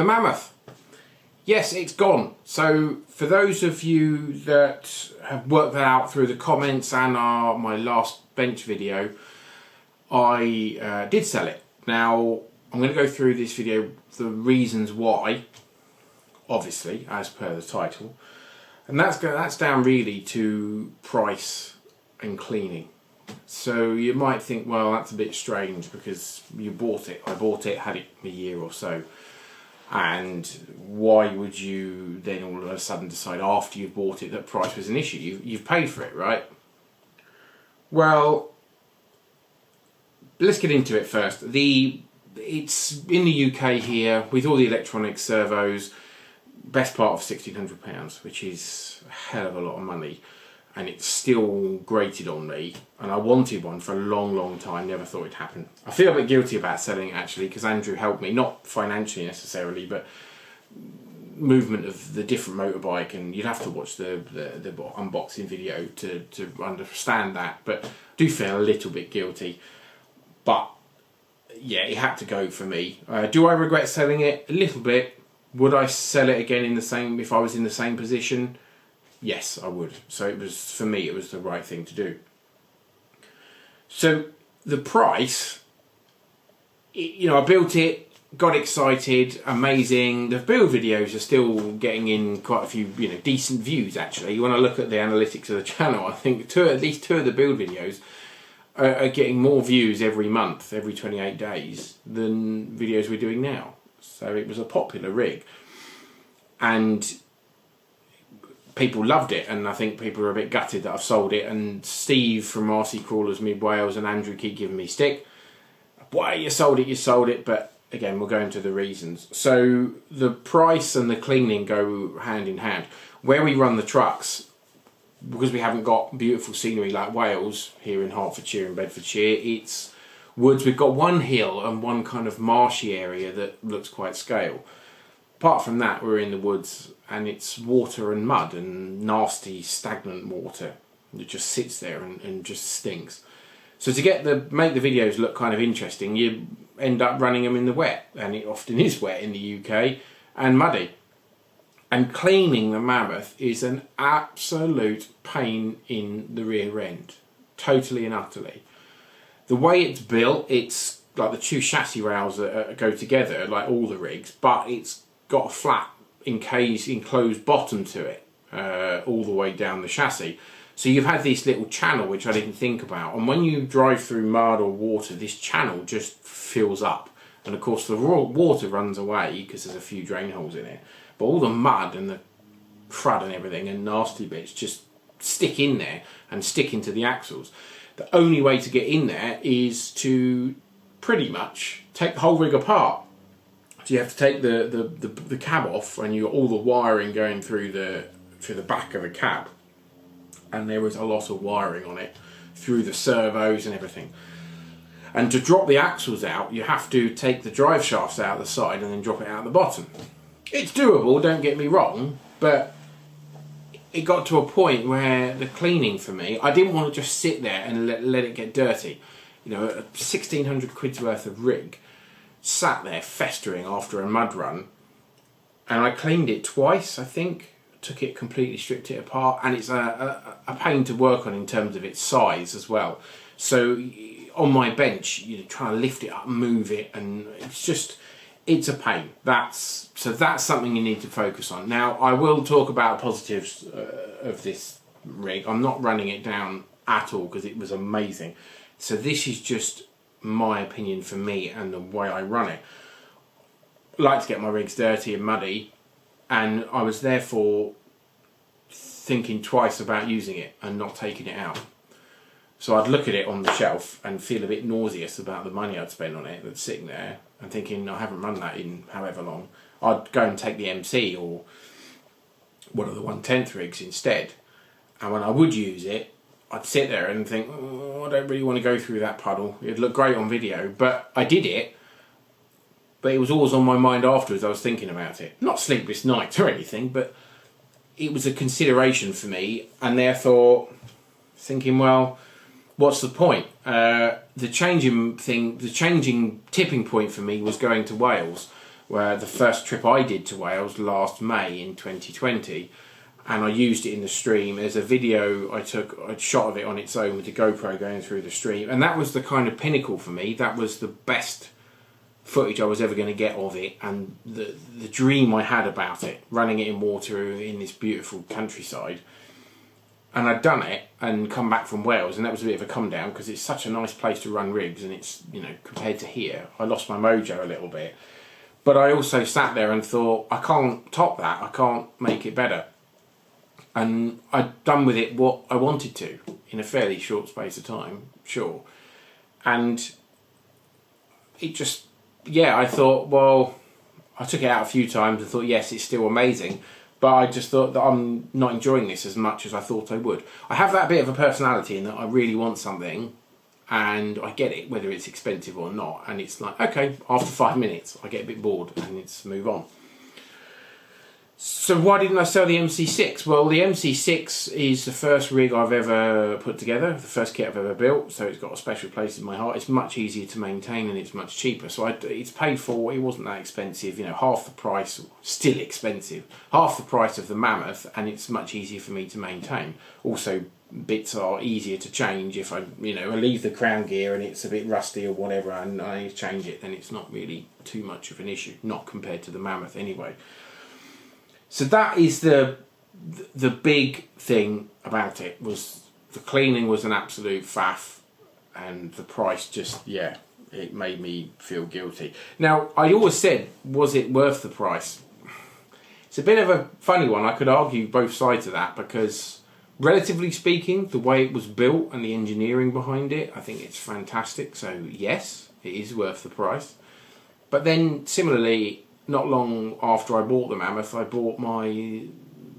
the Mammoth. Yes, it's gone. So for those of you that have worked that out through the comments and my last bench video, I did sell it. Now I'm going to go through this video the reasons why, obviously, as per the title, and that's down really to price and cleaning. So you might think, well, that's a bit strange because you bought it. I bought it, had it a year or so. And why would you then all of a sudden decide after you've bought it that price was an issue? You've paid for it, right? Well, let's get into it first. It's in the UK here with all the electronic servos, best part of £1,600, which is a hell of a lot of money. And it's still grated on me, and I wanted one for a long time, never thought it'd happen. I feel a bit guilty about selling it actually, because Andrew helped me, not financially necessarily, but movement of the different motorbike, and you'd have to watch the unboxing video to understand that, but I do feel a little bit guilty. But yeah, it had to go for me. Do I regret selling it? A little bit. Would I sell it again if I was in the same position? Yes, I would. So it was, for me, it was the right thing to do. So the price, I built it, got excited, amazing. The build videos are still getting in quite a few, decent views actually. When I look at the analytics of the channel, I think at least two of the build videos are getting more views every month, every 28 days, than videos we're doing now. So it was a popular rig. And people loved it, and I think people are a bit gutted that I've sold it, and Steve from RC Crawlers Mid Wales and Andrew keep giving me stick. Why you sold it, but again we'll go into the reasons. So the price and the cleaning go hand in hand. Where we run the trucks, because we haven't got beautiful scenery like Wales here in Hertfordshire and Bedfordshire, it's woods. We've got one hill and one kind of marshy area that looks quite scale. Apart from that, we're in the woods, and it's water and mud and nasty stagnant water that just sits there and just stinks. So to make the videos look kind of interesting, you end up running them in the wet, and it often is wet in the UK and muddy. And cleaning the Mammoth is an absolute pain in the rear end, totally and utterly. The way it's built, it's like the two chassis rails that go together, like all the rigs, but it's got a flat enclosed bottom to it all the way down the chassis. So you've had this little channel which I didn't think about, and when you drive through mud or water, this channel just fills up, and of course the raw water runs away because there's a few drain holes in it, but all the mud and the crud and everything and nasty bits just stick in there and stick into the axles. The only way to get in there is to pretty much take the whole rig apart. So you have to take the cab off, and you got all the wiring going through the back of the cab, and there is a lot of wiring on it through the servos and everything. And to drop the axles out, you have to take the drive shafts out the side and then drop it out the bottom. It's doable, don't get me wrong, but it got to a point where the cleaning for me, I didn't want to just sit there and let it get dirty. A 1,600 quid's worth of rig sat there festering after a mud run, and I cleaned it twice, I think. Took it completely, stripped it apart, and it's a pain to work on in terms of its size as well. So on my bench, trying to lift it up, move it, and it's a pain. That's something you need to focus on. Now I will talk about positives of this rig. I'm not running it down at all because it was amazing. So this is just my opinion for me and the way I run it. I like to get my rigs dirty and muddy, and I was therefore thinking twice about using it and not taking it out. So I'd look at it on the shelf and feel a bit nauseous about the money I'd spent on it that's sitting there, and thinking I haven't run that in however long. I'd go and take the MC or one of the 1/10 rigs instead, and when I would use it, I'd sit there and think, oh, I don't really want to go through that puddle. It'd look great on video, but I did it. But it was always on my mind afterwards. I was thinking about it. Not sleepless nights or anything, but it was a consideration for me, and therefore thinking, well, what's the point? The changing tipping point for me was going to Wales. where the first trip I did to Wales last May in 2020, and I used it in the stream. There's a video I shot of it on its own with the GoPro going through the stream, and that was the kind of pinnacle for me. That was the best footage I was ever going to get of it, and the dream I had about it, running it in water in this beautiful countryside. And I'd done it and come back from Wales, and that was a bit of a come down because it's such a nice place to run rigs, and it's, you know, compared to here, I lost my mojo a little bit. But I also sat there and thought, I can't top that, I can't make it better. And I'd done with it what I wanted to in a fairly short space of time, sure. And it just, yeah, I thought, well, I took it out a few times and thought, yes, it's still amazing. But I just thought that I'm not enjoying this as much as I thought I would. I have that bit of a personality in that I really want something and I get it, whether it's expensive or not. And it's like, okay, after 5 minutes, I get a bit bored and it's move on. So why didn't I sell the MC6? Well, the MC6 is the first rig I've ever put together, the first kit I've ever built, so it's got a special place in my heart. It's much easier to maintain and it's much cheaper. So it's paid for, it wasn't that expensive, you know, half the price, still expensive, half the price of the Mammoth, and it's much easier for me to maintain. Also, bits are easier to change if I leave the crown gear and it's a bit rusty or whatever and I need to change it, then it's not really too much of an issue, not compared to the Mammoth anyway. So that is the big thing about it, was the cleaning was an absolute faff, and the price just, yeah, it made me feel guilty. Now, I always said, was it worth the price? It's a bit of a funny one. I could argue both sides of that, because relatively speaking, the way it was built and the engineering behind it, I think it's fantastic. So yes, it is worth the price. But then similarly, not long after I bought the Mammoth, I bought my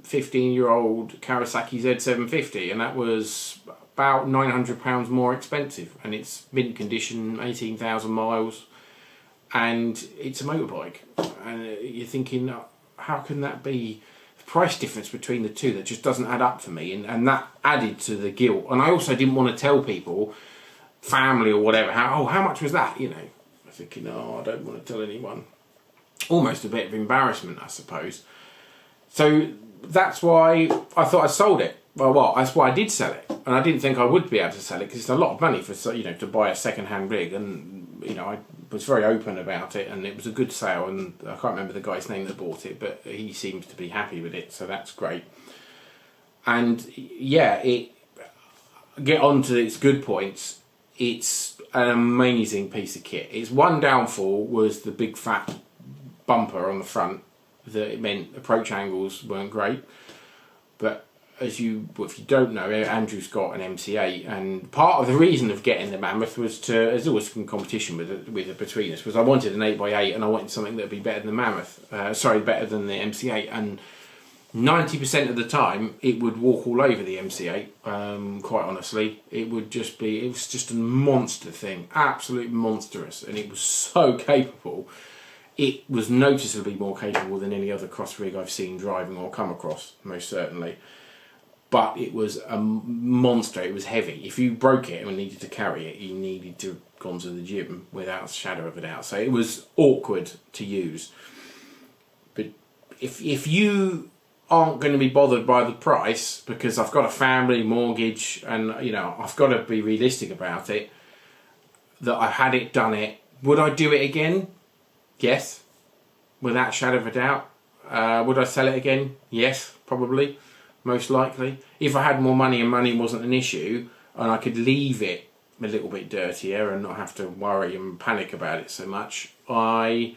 15-year-old Kawasaki Z750, and that was about £900 more expensive, and it's mint condition, 18,000 miles, and it's a motorbike. And you're thinking, how can that be? The price difference between the two, that just doesn't add up for me, and that added to the guilt. And I also didn't want to tell people, family or whatever, how much was that, you know? I'm thinking, I don't want to tell anyone. Almost a bit of embarrassment, I suppose. So that's why I thought I sold it. Well, that's why I did sell it, and I didn't think I would be able to sell it because it's a lot of money for, to buy a second-hand rig. And I was very open about it, and it was a good sale. And I can't remember the guy's name that bought it, but he seems to be happy with it, so that's great. And yeah, get on to its good points. It's an amazing piece of kit. Its one downfall was the big fat bumper on the front, that it meant approach angles weren't great. But if you don't know, Andrew's got an MC8, and part of the reason of getting the Mammoth was there's always some competition with it between us, was I wanted an 8x8 and I wanted something that would be better than the Mammoth, better than the MC8, and 90% of the time it would walk all over the MC8, quite honestly. It was just a monster thing, absolutely monstrous, and it was so capable. It was noticeably more capable than any other cross rig I've seen driving or come across, most certainly. But it was a monster. It was heavy. If you broke it and needed to carry it, you needed to have gone to the gym without a shadow of a doubt. So it was awkward to use. But if you aren't going to be bothered by the price, because I've got a family, mortgage, and I've got to be realistic about it, that I've had it, done it, would I do it again? Yes, without a shadow of a doubt. Would I sell it again? Yes, probably, most likely. If I had more money and money wasn't an issue, and I could leave it a little bit dirtier and not have to worry and panic about it so much, I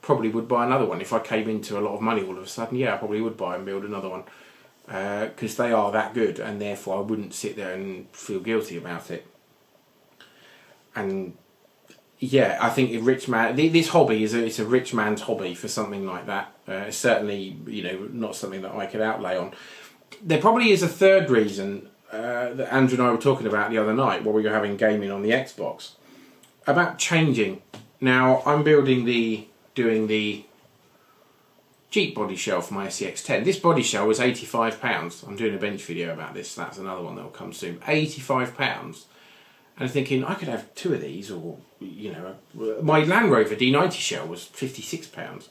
probably would buy another one. If I came into a lot of money all of a sudden, yeah, I probably would buy and build another one, because they are that good, and therefore I wouldn't sit there and feel guilty about it. And yeah, I think this hobby it's a rich man's hobby for something like that. It's certainly, not something that I could outlay on. There probably is a third reason that Andrew and I were talking about the other night while we were having gaming on the Xbox, about changing. Now, I'm doing the Jeep body shell for my SCX-10. This body shell was £85. I'm doing a bench video about this. That's another one that will come soon. £85. and thinking I could have 2 of these, or my Land Rover D90 shell was £56,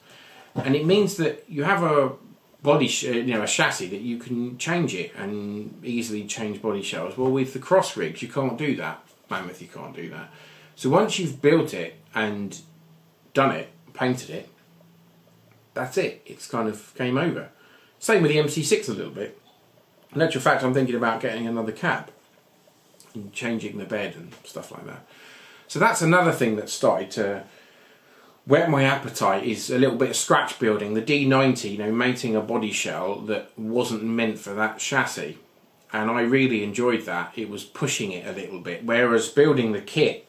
and it means that you have a body, a chassis that you can change it and easily change body shells. Well, with the Cross rigs, you can't do that. Mammoth, you can't do that. So once you've built it and done it, painted it, that's it. It's kind of game over. Same with the MC6 a little bit. In actual fact, I'm thinking about getting another cab and changing the bed and stuff like that. So that's another thing that started to whet my appetite, is a little bit of scratch building. The D90, mating a body shell that wasn't meant for that chassis. And I really enjoyed that. It was pushing it a little bit. Whereas building the kit,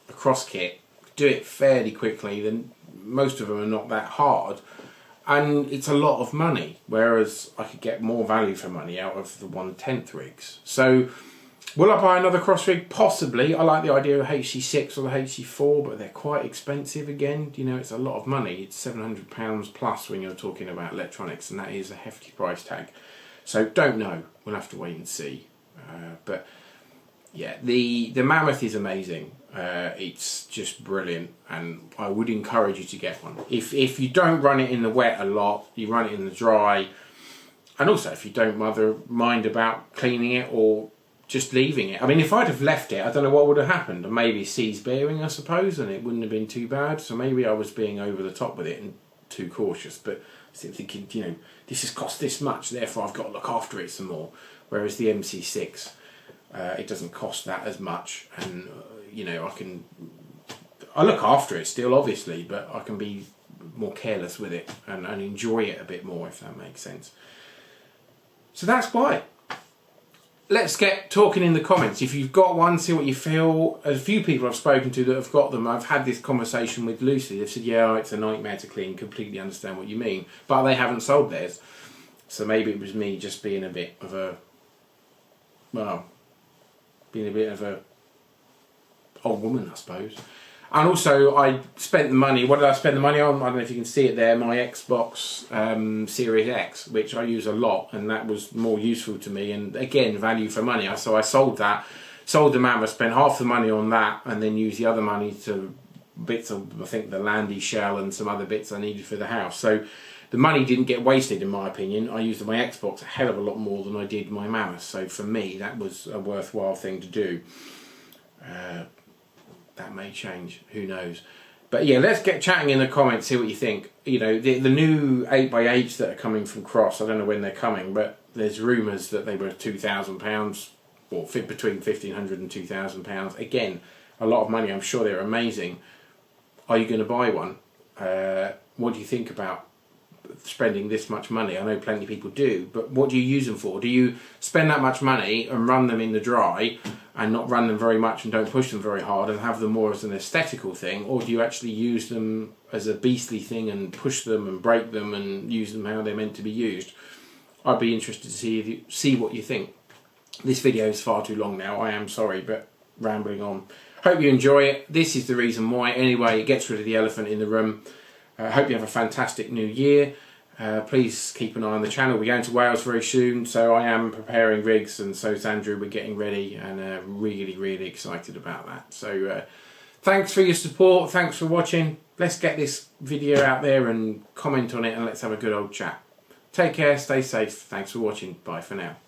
a Cross kit, do it fairly quickly. Then most of them are not that hard. And it's a lot of money. Whereas I could get more value for money out of the 1/10 rigs. So will I buy another Cross rig? Possibly. I like the idea of HC6 or the HC4, but they're quite expensive again. It's a lot of money. It's £700 plus when you're talking about electronics, and that is a hefty price tag. So don't know. We'll have to wait and see. But yeah, the Mammoth is amazing. It's just brilliant, and I would encourage you to get one. If you don't run it in the wet a lot, you run it in the dry, and also if you don't mind about cleaning it or just leaving it. I mean, if I'd have left it, I don't know what would have happened. Maybe seas bearing, I suppose, and it wouldn't have been too bad. So maybe I was being over the top with it and too cautious. But I'm thinking, this has cost this much, therefore I've got to look after it some more. Whereas the MC6, it doesn't cost that as much, and I look after it still, obviously, but I can be more careless with it and enjoy it a bit more, if that makes sense. So that's why. Let's get talking in the comments. If you've got one, see what you feel. A few people I've spoken to that have got them, I've had this conversation with loosely. They've said, yeah, it's a nightmare to clean, completely understand what you mean, but they haven't sold theirs. So maybe it was me just being a bit of a old woman, I suppose. And also, I spent the money. What did I spend the money on? I don't know if you can see it there. My Xbox Series X, which I use a lot, and that was more useful to me. And again, value for money. So I sold that, sold the Mammoth, spent half the money on that, and then used the other money to bits of, I think, the Landy shell and some other bits I needed for the house. So the money didn't get wasted, in my opinion. I used my Xbox a hell of a lot more than I did my Mammoth. So for me, that was a worthwhile thing to do. That may change, who knows. But yeah, let's get chatting in the comments, see what you think. The new 8x8s that are coming from Cross, I don't know when they're coming, but there's rumours that they were £2,000, or between £1,500 and £2,000. Again, a lot of money. I'm sure they're amazing. Are you going to buy one? What do you think about spending this much money? I know plenty of people do, but what do you use them for? Do you spend that much money and run them in the dry and not run them very much and don't push them very hard and have them more as an aesthetical thing, or do you actually use them as a beastly thing and push them and break them and use them how they're meant to be used? I'd be interested to see what you think. This video is far too long now, I am sorry, but rambling on. Hope you enjoy it. This is the reason why. Anyway, it gets rid of the elephant in the room. Hope you have a fantastic new year. Please keep an eye on the channel. We're going to Wales very soon, so I am preparing rigs, and so is Andrew. We're getting ready, and really, really excited about that. So thanks for your support. Thanks for watching. Let's get this video out there and comment on it, and let's have a good old chat. Take care, stay safe. Thanks for watching. Bye for now.